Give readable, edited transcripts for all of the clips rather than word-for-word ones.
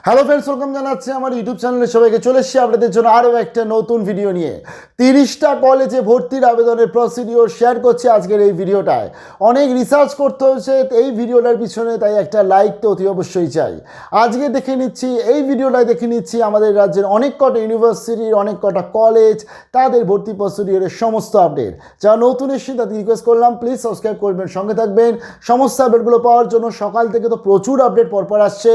Hello friends, welcome জানাচ্ছি আমার YouTube চ্যানেলে সবাইকে। চলে এসেছি আপনাদের জন্য আরও একটা নতুন ভিডিও নিয়ে। 30টা কলেজে ভর্তির আবেদনের প্রসিডিওর শেয়ার করছি আজকের এই ভিডিওটায়। অনেক রিসার্চ করতে হয়েছে এই ভিডিওটার পিছনে, তাই একটা লাইক তো অতি অবশ্যই চাই। আজকে দেখে নিচ্ছি এই ভিডিওটায় দেখে নিচ্ছি আমাদের রাজ্যের অনেক কটা ইউনিভার্সিটির অনেক কটা কলেজ তাদের ভর্তি প্রসিডিওরের সমস্ত আপডেট। যারা নতুন এসেছেন তাদের রিকোয়েস্ট করলাম প্লিজ সাবস্ক্রাইব করবেন, সঙ্গে থাকবেন সমস্ত আপডেটগুলো পাওয়ার জন্য। সকাল থেকে তো প্রচুর আপডেট পরপর আসছে,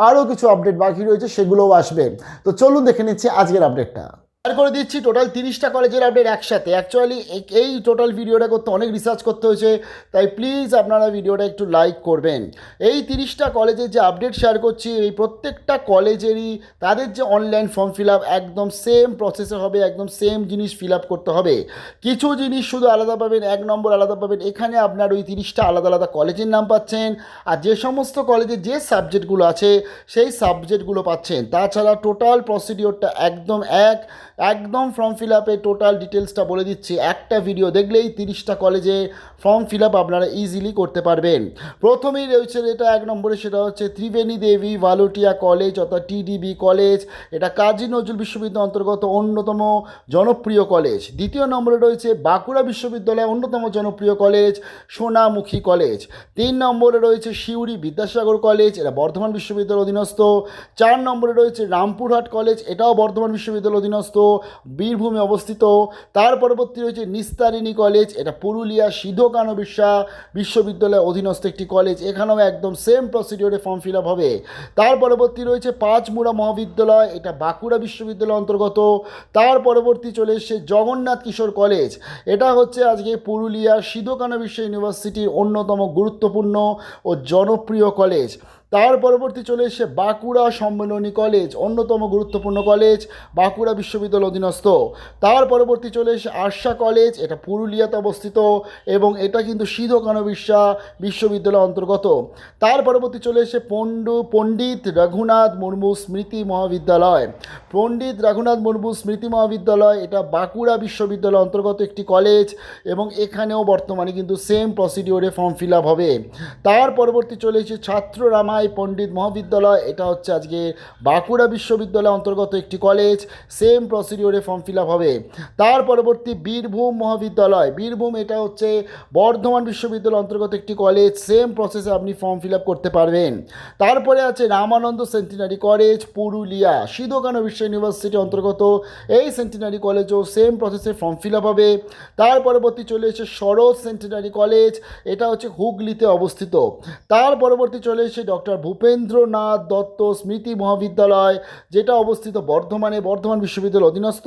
আরও কিছু আপডেট বাকি রয়েছে, সেগুলোও আসবে। তো চলুন দেখে নিচ্ছি আজকের আপডেটটা। শেয়ার করে দিচ্ছি টোটাল 30টা কলেজের আপডেট একসাথে। অ্যাকচুয়ালি এই টোটাল ভিডিওটা করতে অনেক রিসার্চ করতে হয়েছে, তাই প্লিজ আপনারা ভিডিওটা একটু লাইক করবেন। এই 30টা কলেজের যে আপডেট শেয়ার করছি, এই প্রত্যেকটা কলেজেরই তাদের যে অনলাইন ফর্ম ফিল আপ একদম সেম প্রসেসে হবে, একদম সেম জিনিস ফিল আপ করতে হবে। কিছু জিনিস শুধু আলাদা পাবেন, 1 নম্বর আলাদা পাবেন। এখানে আপনার ওই 30টা আলাদা আলাদা কলেজের নাম পাচ্ছেন, আর যে সমস্ত কলেজে যে সাবজেক্টগুলো আছে সেই সাবজেক্টগুলো পাচ্ছেন। তাছাড়া টোটাল প্রসিডিওরটা একদম ফর্ম ফিল আপে টোটাল ডিটেলসটা বলে দিচ্ছি। একটা ভিডিও দেখলেই 30টা কলেজে ফর্ম ফিল আপ আপনারা ইজিলি করতে পারবেন। প্রথমেই রয়েছে যেটা 1 নম্বরে, সেটা হচ্ছে ত্রিবেণীদেবী ভালোটিয়া কলেজ অর্থাৎ টিডিবি কলেজ। এটা কাজী নজরুল বিশ্ববিদ্যালয়ের অন্তর্গত অন্যতম জনপ্রিয় কলেজ। দ্বিতীয় নম্বরে রয়েছে বাঁকুড়া বিশ্ববিদ্যালয় অন্যতম জনপ্রিয় কলেজ সোনামুখী কলেজ। 3 নম্বরে রয়েছে সিউড়ি বিদ্যাসাগর কলেজ, এটা বর্ধমান বিশ্ববিদ্যালয়ের অধীনস্থ। 4 নম্বরে রয়েছে রামপুরহাট কলেজ, এটাও বর্ধমান বিশ্ববিদ্যালয়ের অধীনস্থ, বীরভূমে অবস্থিত। তার পরবর্তী রয়েছে নিস্তারিনী কলেজ, এটা পুরুলিয়া সিধো-কানো-বিরসা বিশ্ববিদ্যালয়ের অধীনস্থ একটি কলেজ। এখানেও একদম সেম প্রসিডিওরে ফর্ম ফিল আপ হবে। তার পরবর্তী রয়েছে পাঁচমুড়া মহাবিদ্যালয়, এটা বাঁকুড়া বিশ্ববিদ্যালয়ের অন্তর্গত। তার পরবর্তী চলে এসছে জগন্নাথ কিশোর কলেজ, এটা হচ্ছে আজকে পুরুলিয়া সিধো-কানো-বিরসা ইউনিভার্সিটির অন্যতম গুরুত্বপূর্ণ ও জনপ্রিয় কলেজ। তার পরবর্তী চলে এসে বাঁকুড়া সম্মিলনী কলেজ, অন্যতম গুরুত্বপূর্ণ কলেজ, বাঁকুড়া বিশ্ববিদ্যালয়ের অধীনস্থ। তার পরবর্তী চলে এসে আরশা কলেজ, এটা পুরুলিয়াতে অবস্থিত এবং এটা কিন্তু সিধো-কানো-বিরসা বিশ্ববিদ্যালয়ের অন্তর্গত। তার পরবর্তী চলে এসে পণ্ডিত রঘুনাথ মুর্মু স্মৃতি মহাবিদ্যালয়। পণ্ডিত রঘুনাথ মুর্মু স্মৃতি মহাবিদ্যালয়, এটা বাঁকুড়া বিশ্ববিদ্যালয়ের অন্তর্গত একটি কলেজ এবং এখানেও বর্তমানে কিন্তু সেম প্রসিডিওরে ফর্ম ফিল আপ হবে। তার পরবর্তী চলে এসে ছাত্র রামাই পণ্ডিত মহাবিদ্যালয়, এটা হচ্ছে আজকে বাঁকুড়া বিশ্ববিদ্যালয়ের অন্তর্গত একটি কলেজ, সেম প্রসিডিওরে ফর্ম ফিল আপ হবে। তার পরবর্তী বীরভূম মহাবিদ্যালয়, বীরভূম এটা হচ্ছে বর্ধমান বিশ্ববিদ্যালয়ের অন্তর্গত একটি কলেজ, সেম প্রসেসে আপনি ফর্ম ফিল আপ করতে পারবেন। তারপরে আছে রামানন্দ সেন্টিনারি কলেজ, পুরুলিয়া সিধো-কানো-বিরসা ইউনিভার্সিটির অন্তর্গত এই সেন্টিনারি কলেজও সেম প্রসেসে ফর্ম ফিল আপ হবে। তার পরবর্তী চলে এসে সরোজ সেন্টিনারি কলেজ, এটা হচ্ছে হুগলিতে অবস্থিত। তার পরবর্তী চলে এসে ডক্টর ভূপেন্দ্রনাথ দত্ত স্মৃতি মহাবিদ্যালয়, যেটা অবস্থিত বর্ধমান বিশ্ববিদ্যালয়ের অধীনস্থ।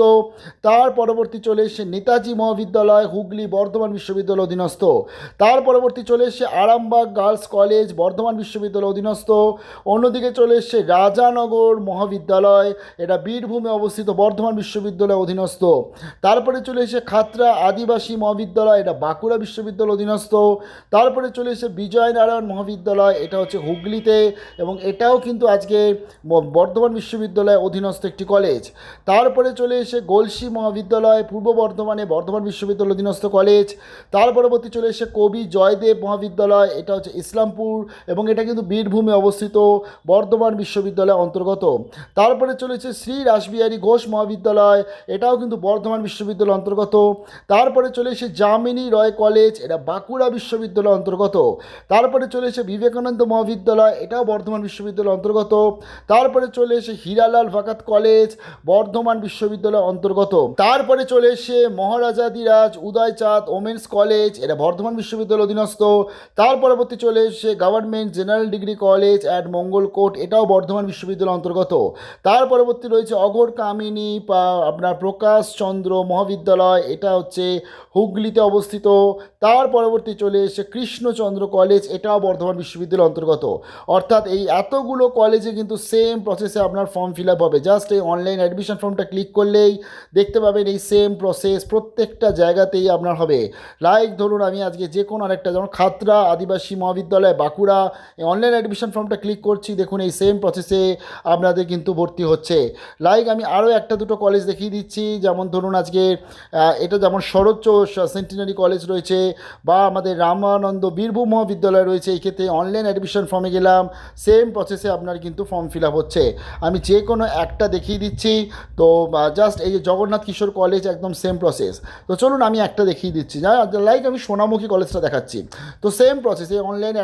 তার পরবর্তী চলে এসে নেতাজি মহাবিদ্যালয়, হুগলি বর্ধমান বিশ্ববিদ্যালয়ের অধীনস্থ। তার পরবর্তী চলে এসে আরামবাগ গার্লস কলেজ, বর্ধমান বিশ্ববিদ্যালয়ের অধীনস্থ। অন্যদিকে চলে এসে রাজানগর মহাবিদ্যালয়, এটা বীরভূমে অবস্থিত, বর্ধমান বিশ্ববিদ্যালয়ের অধীনস্থ। তারপরে চলে এসে খাতড়া আদিবাসী মহাবিদ্যালয়, এটা বাঁকুড়া বিশ্ববিদ্যালয়ের অধীনস্থ। তারপরে চলে এসে বিজয়নারায়ণ মহাবিদ্যালয়, এটা হচ্ছে হুগলিতে এবং এটাও কিন্তু আজকে বর্ধমান বিশ্ববিদ্যালয়ের অধীনস্থ একটি কলেজ। তারপরে চলে এসে গলসি মহাবিদ্যালয়, পূর্ব বর্ধমানে বর্ধমান বিশ্ববিদ্যালয়ের অধীনস্থ কলেজ। তার পরবর্তী চলে এসে কবি জয়দেব মহাবিদ্যালয়, এটা হচ্ছে ইসলামপুর এবং এটা কিন্তু বীরভূমে অবস্থিত, বর্ধমান বিশ্ববিদ্যালয়ের অন্তর্গত। তারপরে চলেছে শ্রী রাসবিহারী ঘোষ মহাবিদ্যালয়, এটাও কিন্তু বর্ধমান বিশ্ববিদ্যালয়ের অন্তর্গত। তারপরে চলে এসে যামিনী রয় কলেজ, এটা বাঁকুড়া বিশ্ববিদ্যালয়ের অন্তর্গত। তারপরে চলে এসে বিবেকানন্দ মহাবিদ্যালয়, এটাও বর্ধমান বিশ্ববিদ্যালয়ের অন্তর্গত। তারপরে চলে এসে হীরালাল ভাকাত কলেজ, বর্ধমান বিশ্ববিদ্যালয়ের অন্তর্গত। তারপরে চলে এসে মহারাজাধিরাজ উদয়চাঁদ ওমেন্স কলেজ, এটা বর্ধমান বিশ্ববিদ্যালয়ের অধীনস্থ। তার পরবর্তী চলে এসে government general degree college at Mangalkot, এটাও বর্ধমান বিশ্ববিদ্যালয়ের অন্তর্গত। তার পরবর্তী রয়েছে অঘোর কামিনী আপনার প্রকাশ চন্দ্র মহাবিদ্যালয়, এটা হচ্ছে হুগলিতে অবস্থিত। তার পরবর্তী চলে এসে কৃষ্ণচন্দ্র কলেজ, এটাও বর্ধমান বিশ্ববিদ্যালয়ের অন্তর্গত। অর্থাৎ এই এতগুলো কলেজে কিন্তু সেম প্রসেসে আপনার ফর্ম ফিল আপ হবে। জাস্ট এই অনলাইন অ্যাডমিশন ফর্মটা ক্লিক করলেই দেখতে পাবেন এই সেম প্রসেস প্রত্যেকটা জায়গাতেই আপনার হবে। লাইক ধরুন আমি আজকে যে কোনো আরেকটা, যেমন খাতড়া আদিবাসী মহাবিদ্যালয় বাঁকুড়া, এই অনলাইন অ্যাডমিশন ফর্মটা ক্লিক করছি, দেখুন এই সেম প্রসেসে আপনাদের কিন্তু ভর্তি হচ্ছে। লাইক আমি আরও একটা দুটো কলেজ দেখিয়ে দিচ্ছি, যেমন ধরুন আজকে এটা যেমন সরোজ সেন্টিনারি কলেজ রয়েছে বা আমাদের রামানন্দ বীরভূম মহাবিদ্যালয় রয়েছে। এই ক্ষেত্রে অনলাইন অ্যাডমিশন ফর্মে গেলাম, দিলাম, সেম প্রসেসে আপনার কিন্তু ফর্ম ফিল আপ হচ্ছে। আমি যে কোনো একটা দেখিয়ে দিচ্ছি। তো জাস্ট এই যে জগন্নাথ কিশোর কলেজ একদম সেম প্রসেস। তো চলুন আমি একটা দেখিয়ে দিচ্ছি, লাইক আমি সোনামুখী কলেজটা দেখাচ্ছি। তো সেম প্রসেস, এই অনলাইন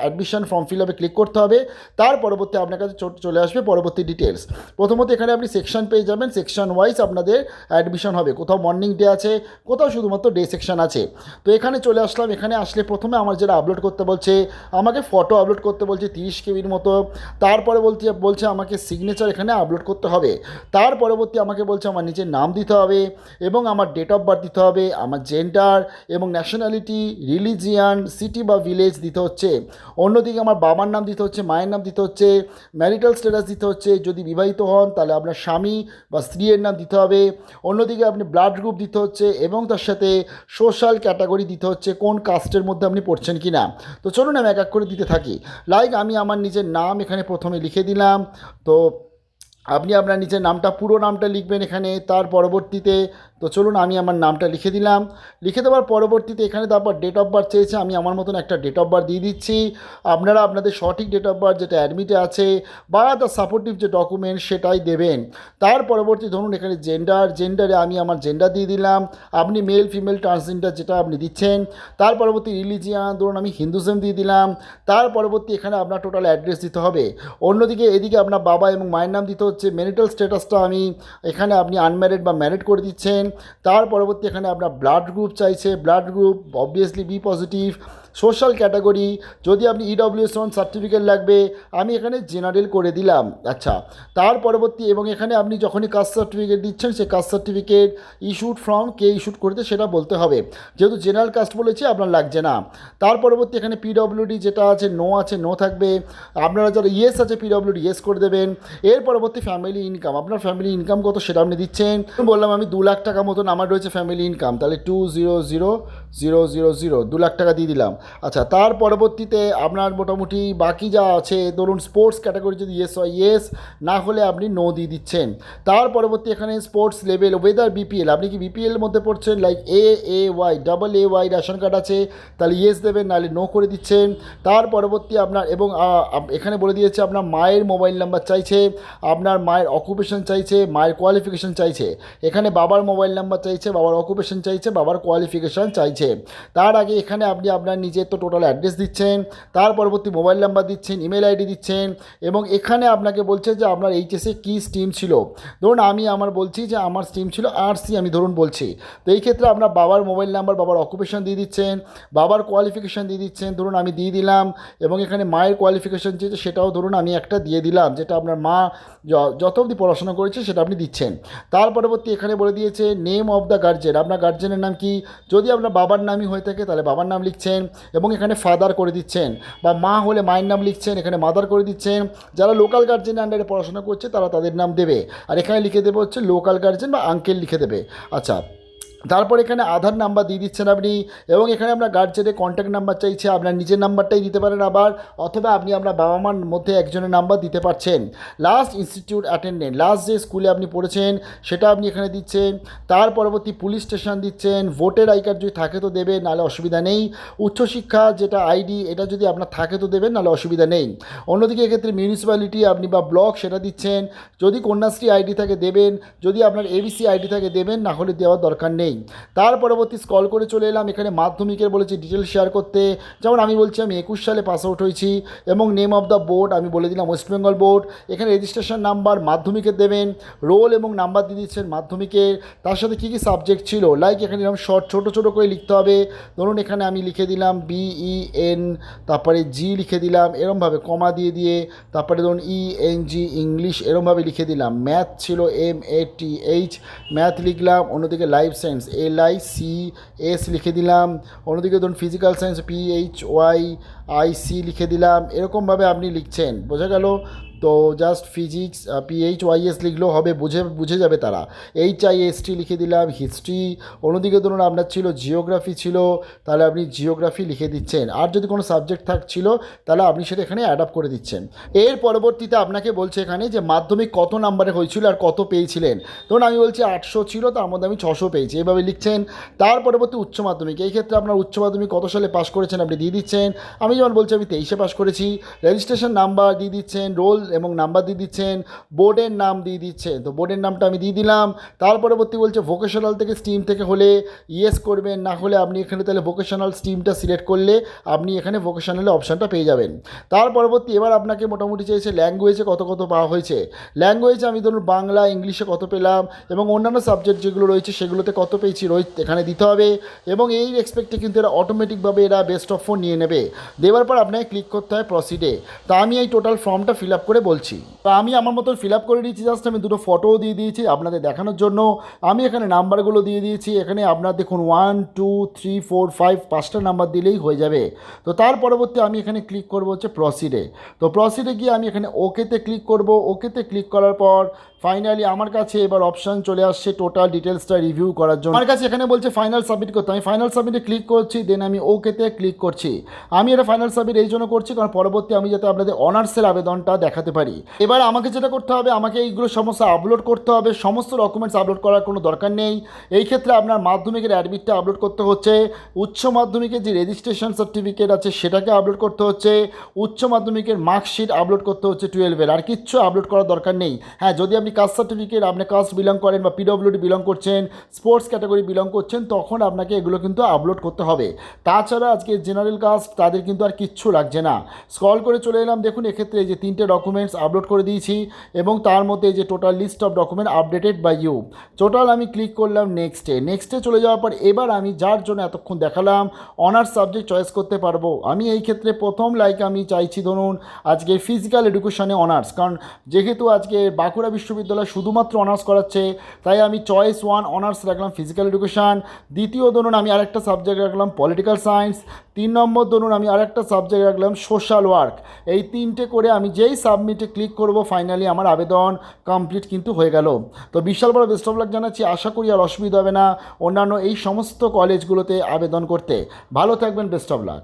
অ্যাডমিশন ফর্ম ফিল আপে ক্লিক করতে হবে। তার পরবর্তী আপনার কাছে চলে আসবে পরবর্তী ডিটেলস। প্রথমত এখানে আপনি সেকশন পেয়ে যাবেন, সেকশন ওয়াইজ আপনাদের অ্যাডমিশন হবে। কোথাও মর্নিং ডে আছে, কোথাও শুধুমাত্র ডে সেকশন আছে। তো এখানে চলে আসলাম। এখানে আসলে প্রথমে আমার যেটা আপলোড করতে বলছে, আমাকে ফটো আপলোড করতে বলছে 30 কেবির মতো। তারপরে বলছে আমাকে সিগনেচার এখানে আপলোড করতে হবে। তার পরবর্তী আমাকে বলছে আমার নিজের নাম দিতে হবে এবং আমার ডেট অফ বার্থ দিতে হবে, আমার জেন্ডার এবং ন্যাশনালিটি, রিলিজিয়ান, সিটি বা ভিলেজ দিতে হচ্ছে। অন্যদিকে আমার বাবার নাম দিতে হচ্ছে, মায়ের নাম দিতে হচ্ছে, ম্যারিটাল স্ট্যাটাস দিতে হচ্ছে। যদি বিবাহিত হন তাহলে আপনার স্বামী বা স্ত্রীর নাম দিতে হবে। অন্যদিকে আপনি ব্লাড গ্রুপ দিতে হচ্ছে এবং তার সাথে সোশ্যাল ক্যাটাগরি দিতে হচ্ছে, কোন কাস্টের মধ্যে আপনি পড়ছেন কি না। তো চলুন আমি এক এক করে দিতে থাকি। লাইক আমি আমার নিজের নাম এখানে প্রথমে লিখে দিলাম। তো আপনি আপনার নিজের নামটা, পুরো নামটা লিখবেন এখানে। তার পরবর্তীতে তো চলুন আমি আমার নামটা লিখে দিলাম। লিখে দেওয়ার পরবর্তীতে এখানে তারপর ডেট অফ বার্থ চেয়েছে, আমি আমার মতন একটা ডেট অফ বার্থ দিয়ে দিচ্ছি। আপনারা আপনাদের সঠিক ডেট অফ বার্থ যেটা অ্যাডমিটে আছে বা তার সাপোর্টিভ যে ডকুমেন্ট সেটাই দেবেন। তার পরবর্তী ধরুন এখানে জেন্ডারে আমি আমার জেন্ডার দিয়ে দিলাম। আপনি মেল ফিমেল ট্রান্সজেন্ডার যেটা আপনি দিচ্ছেন। তার পরবর্তী রিলিজিয়ান ধরুন আমি হিন্দুজম দিয়ে দিলাম। তার পরবর্তী এখানে আপনার টোটাল অ্যাড্রেস দিতে হবে। অন্যদিকে এদিকে আপনার বাবা এবং মায়ের নাম দিতে হচ্ছে। ম্যারিটাল স্ট্যাটাসটা আমি এখানে আপনি আনম্যারিড বা ম্যারিড করে দিচ্ছেন। তার পরবর্তী এখানে আপনার ব্লাড গ্রুপ চাইছে, blood group obviously B positive. Social category যদি আপনি ইডব্লিউএস সার্টিফিকেট লাগবে, আমি এখানে জেনারেল করে দিলাম। আচ্ছা, তার পরবর্তী এবং এখানে আপনি যখনই কাস্ট সার্টিফিকেট দিচ্ছেন সেই কাস্ট সার্টিফিকেট ইস্যুড ফ্রম কে ইস্যুড করেছে সেটা বলতে হবে, যেহেতু জেনারেল কাস্ট বলেছি আপনার লাগছে না। তার পরবর্তী এখানে পিডব্লিউডি যেটা আছে নো থাকবে। আপনারা যারা ইয়েস আছে পিডব্লিউডি ইয়েস করে দেবেন। এর পরবর্তী ফ্যামিলি ইনকাম, আপনার ফ্যামিলি ইনকাম কত সেটা আপনি দিচ্ছেন। বললাম আমি 2 লাখ টাকা মতন আমার রয়েছে ফ্যামিলি ইনকাম, তাহলে 200,000 2 লাখ টাকা দিয়ে দিলাম। আচ্ছা, তার পরবর্তীতে আপনার মোটামুটি বাকি যা আছে ধরুন স্পোর্টস ক্যাটাগরি যদি ইয়েস হয় ইয়েস, না হলে আপনি নো দিয়ে দিচ্ছেন। তার পরবর্তী এখানে স্পোর্টস লেভেল, ওয়েদার বিপিএল, আপনি কি বিপিএল মধ্যে পড়ছেন, লাইক AA রেশন কার্ড আছে তাহলে ইয়েস দেবেন, নাহলে নো করে দিচ্ছেন। তার পরবর্তী আপনার এবং এখানে বলে দিয়েছে আপনার মায়ের মোবাইল নাম্বার চাইছে, আপনার মায়ের অকুপেশন চাইছে, মায়ের কোয়ালিফিকেশান চাইছে। এখানে বাবার মোবাইল নাম্বার চাইছে, বাবার অকুপেশন চাইছে, বাবার কোয়ালিফিকেশান চাইছে। তার আগে এখানে আপনি আপনার নিজের তো টোটাল অ্যাড্রেস দিচ্ছেন, তার পরবর্তী মোবাইল নাম্বার দিচ্ছেন, ইমেল আইডি দিচ্ছেন এবং এখানে আপনাকে বলছে যে আপনার এইচএসে কী স্ট্রিম ছিল। ধরুন আমি আমার বলছি যে আমার স্ট্রিম ছিল আরসি, আমি ধরুন বলছি। তো এই ক্ষেত্রে আপনার বাবার মোবাইল নাম্বার, বাবার অকুপেশন দিয়ে দিচ্ছেন, বাবার কোয়ালিফিকেশান দিয়ে দিচ্ছেন, ধরুন আমি দিয়ে দিলাম। এবং এখানে মায়ের কোয়ালিফিকেশান যেটা সেটাও ধরুন আমি একটা দিয়ে দিলাম, যেটা আপনার মা যত অবধি পড়াশোনা করেছে সেটা আপনি দিচ্ছেন। তার পরবর্তী এখানে বলে দিয়েছে নেম অফ দ্য গার্জেন, আপনার গার্জেনের নাম কি। যদি আপনার বাবার নামই হয়ে থাকে তাহলে বাবার নাম লিখছেন এবং এখানে ফাদার করে দিচ্ছেন, বা মা হলে মায়ের নাম লিখছেন, এখানে মাদার করে দিচ্ছেন। যারা লোকাল গার্জেনের আন্ডারে পড়াশোনা করছে তারা তাদের নাম দেবে, আর এখানে লিখে দেবে হচ্ছে লোকাল গার্জেন বা আঙ্কেল লিখে দেবে। আচ্ছা, তারপর এখানে আধার নাম্বার দিয়ে দিচ্ছেন আপনি এবং এখানে আপনার গার্জেনের কন্ট্যাক্ট নাম্বার চাইছে, আপনার নিজের নাম্বারটাই দিতে পারেন আবার, অথবা আপনি আপনার বাবা মার মধ্যে একজনের নাম্বার দিতে পারছেন। লাস্ট ইনস্টিটিউট অ্যাটেন্ডেন্ট, লাস্ট যে স্কুলে আপনি পড়েছেন সেটা আপনি এখানে দিচ্ছেন। তার পরবর্তী পুলিশ স্টেশন দিচ্ছেন, ভোটের আই কার্ড যদি থাকে তো দেবেন, নাহলে অসুবিধা নেই। উচ্চশিক্ষা যেটা আইডি এটা যদি আপনার থাকে তো দেবেন, নাহলে অসুবিধা নেই। অন্যদিকে এক্ষেত্রে মিউনিসিপ্যালিটি আপনি বা ব্লক সেটা দিচ্ছেন, যদি কন্যাশ্রী আইডি থাকে দেবেন, যদি আপনার এবিসি আইডি থাকে দেবেন, না হলে দেওয়ার দরকার নেই। তার পরবর্তী স্ক্রল করে চলে এলাম, এখানে মাধ্যমিকের বলেছি ডিটেলস শেয়ার করতে। যেমন আমি বলছি আমি 21 সালে পাস আউট হয়েছি এবং নেম অফ দ্য বোর্ড আমি বলে দিলাম ওয়েস্ট বেঙ্গল বোর্ড। এখানে রেজিস্ট্রেশন নাম্বার মাধ্যমিকের দেবেন, রোল এবং নাম্বার দিয়ে দিচ্ছেন মাধ্যমিকের, তার সাথে কী কী সাবজেক্ট ছিল, লাইক এখানে এরকম শর্ট ছোটো ছোটো করে লিখতে হবে। ধরুন এখানে আমি লিখে দিলাম BEN, তারপরে জি লিখে দিলাম এরমভাবে কমা দিয়ে, তারপরে ধরুন ENG ইংলিশ এরমভাবে লিখে দিলাম। ম্যাথ ছিল MATH, ম্যাথ লিখলাম। অন্যদিকে লাইফ সায়েন্স LICS লিখে দিলাম। অন্যদিকে ধরুন ফিজিক্যাল সায়েন্স PHYIC লিখে দিলাম। এরকমভাবে আপনি লিখছেন, বোঝা গেল। তো জাস্ট ফিজিক্স PHYS লিখলেও হবে, বুঝে যাবে তারা। HIST লিখে দিলাম, হিস্ট্রি। অন্যদিকে ধরুন আপনার ছিল জিওগ্রাফি ছিল, তাহলে আপনি জিওগ্রাফি লিখে দিচ্ছেন। আর যদি কোনো সাবজেক্ট থাকছিল তাহলে আপনি সেটা এখানে অ্যাডাপ্ট করে দিচ্ছেন। এর পরবর্তীতে আপনাকে বলছে এখানে যে মাধ্যমিক কত নাম্বারে হয়েছিল আর কত পেয়েছিলেন। ধরুন আমি বলছি 800 ছিল, তার মধ্যে আমি 600 পেয়েছি, এইভাবে লিখছেন। তার পরবর্তী উচ্চ মাধ্যমিক, এই ক্ষেত্রে আপনার উচ্চ মাধ্যমিক কত সালে পাস করেছেন আপনি দিয়ে দিচ্ছেন। আমি যেমন বলছি আমি 23-এ পাস করেছি। রেজিস্ট্রেশন নাম্বার দিয়ে দিচ্ছেন, রোল এবং নাম্বার দিয়ে দিচ্ছেন, বোর্ডের নাম দিয়ে দিচ্ছেন। তো বোর্ডের নামটা আমি দিয়ে দিলাম। তার পরবর্তী বলছে ভোকেশনাল থেকে স্ট্রিম থেকে হলে ইয়েস করবেন, না হলে আপনি এখানে তাহলে ভোকেশনাল স্ট্রিমটা সিলেক্ট করলে আপনি এখানে ভোকেশনালে অপশানটা পেয়ে যাবেন। তার পরবর্তী এবার আপনাকে মোটামুটি চাইছে ল্যাঙ্গুয়েজে কত পাওয়া হয়েছে। ল্যাঙ্গুয়েজে আমি ধরুন বাংলা, ইংলিশে কত পেলাম এবং অন্যান্য সাবজেক্ট যেগুলো রয়েছে সেগুলোতে কত পেয়েছি এখানে দিতে হবে। এবং এই রেসপেক্টে কিন্তু এরা অটোমেটিকভাবে এরা বেস্ট অফ 4 নিয়ে নেবে। দেওয়ার পর আপনাকে ক্লিক করতে হয় প্রসিডে। তা আমি এই টোটাল ফর্মটা ফিল আপ করে বলছি। তো আমি আমার মতন ফিল আপ করে দিয়েছি, জাস্ট আমি দুটো ফটোও দিয়ে দিয়েছি আপনাদের দেখানোর জন্য। আমি এখানে নাম্বারগুলো দিয়ে দিয়েছি। এখানে আপনার দেখুন 1 2 3 4 5 5টা নাম্বার দিলেই হয়ে যাবে। তো তার পরবর্তী আমি এখানে ক্লিক করব হচ্ছে প্রসিডে। তো প্রসিডে গিয়ে আমি এখানে ওকেতে ক্লিক করব। ওকেতে ক্লিক করার পর ফাইনালি আমার কাছে এবার অপশান চলে আসছে টোটাল ডিটেলসটা রিভিউ করার জন্য। আমার কাছে এখানে বলছে ফাইনাল সাবমিট করতে, আমি ফাইনাল সাবমিটে ক্লিক করছি, দেন আমি ওকেতে ক্লিক করছি। আমি এটা ফাইনাল সাবমিট এই জন্য করছি কারণ পরবর্তী আমি যাতে আপনাদের অনার্সের আবেদনটা দেখাতে পারি। এবার আমাকে যেটা করতে হবে, আমাকে এইগুলো সমস্ত আপলোড করতে হবে। সমস্ত ডকুমেন্টস আপলোড করার কোনো দরকার নেই। এই ক্ষেত্রে আপনার মাধ্যমিকের অ্যাডমিটটা আপলোড করতে হচ্ছে, উচ্চ মাধ্যমিকের যে রেজিস্ট্রেশন সার্টিফিকেট আছে সেটাকে আপলোড করতে হচ্ছে, উচ্চ মাধ্যমিকের মার্কশিট আপলোড করতে হচ্ছে 12-এর, আর কিচ্ছু আপলোড করার দরকার নেই। হ্যাঁ, যদি আপনি কাস্ট সার্টিফিকেট, আপনি কাস্ট বিলং করেন বা PWD বিলং করছেন, স্পোর্টস ক্যাটাগরি বিলং করছেন, তখন আপনাকে এগুলো কিন্তু আপলোড করতে হবে। তাছাড়া আজকে জেনারেল কাস্ট তাদের কিন্তু আর কিচ্ছু লাগছে না। স্ক্রল করে চলে এলাম, দেখুন এক্ষেত্রে এই যে 3টে ডকুমেন্টস আপলোড করে দিয়েছি এবং তার মধ্যে এই যে total list of document updated by you, total আমি ক্লিক করলাম নেক্সটে চলে যাওয়ার পর এবার আমি যার জন্য এতক্ষণ দেখালাম অনার্স সাবজেক্ট চয়েস করতে পারবো। আমি এই ক্ষেত্রে প্রথম আমি চাইছি ধরুন আজকে ফিজিক্যাল এডুকেশনে অনার্স, কারণ যেহেতু আজকে বাঁকুড়া বিশ্ববিদ্যালয় শুধুমাত্র অনার্স করাচ্ছে, তাই আমি চয়েস 1 অনার্স রাখলাম ফিজিক্যাল এডুকেশান। দ্বিতীয় ধরুন আমি আরেকটা সাবজেক্ট রাখলাম পলিটিক্যাল সায়েন্স। 3 নম্বর ধরুন আমি আরেকটা সাবজেক্ট রাখলাম সোশ্যাল ওয়ার্ক। এই 3টে করে আমি যেই সাবমিটে ক্লিক করব ফাইনালি আমার আবেদন কমপ্লিট কিন্তু হয়ে গেল। তো বিশাল বড় বেস্ট অফ লাক জানাচ্ছি, আশা করি আর অসুবিধা হবে না অন্যান্য এই সমস্ত কলেজগুলোতে আবেদন করতে। ভালো থাকবেন, বেস্ট অফ লাক।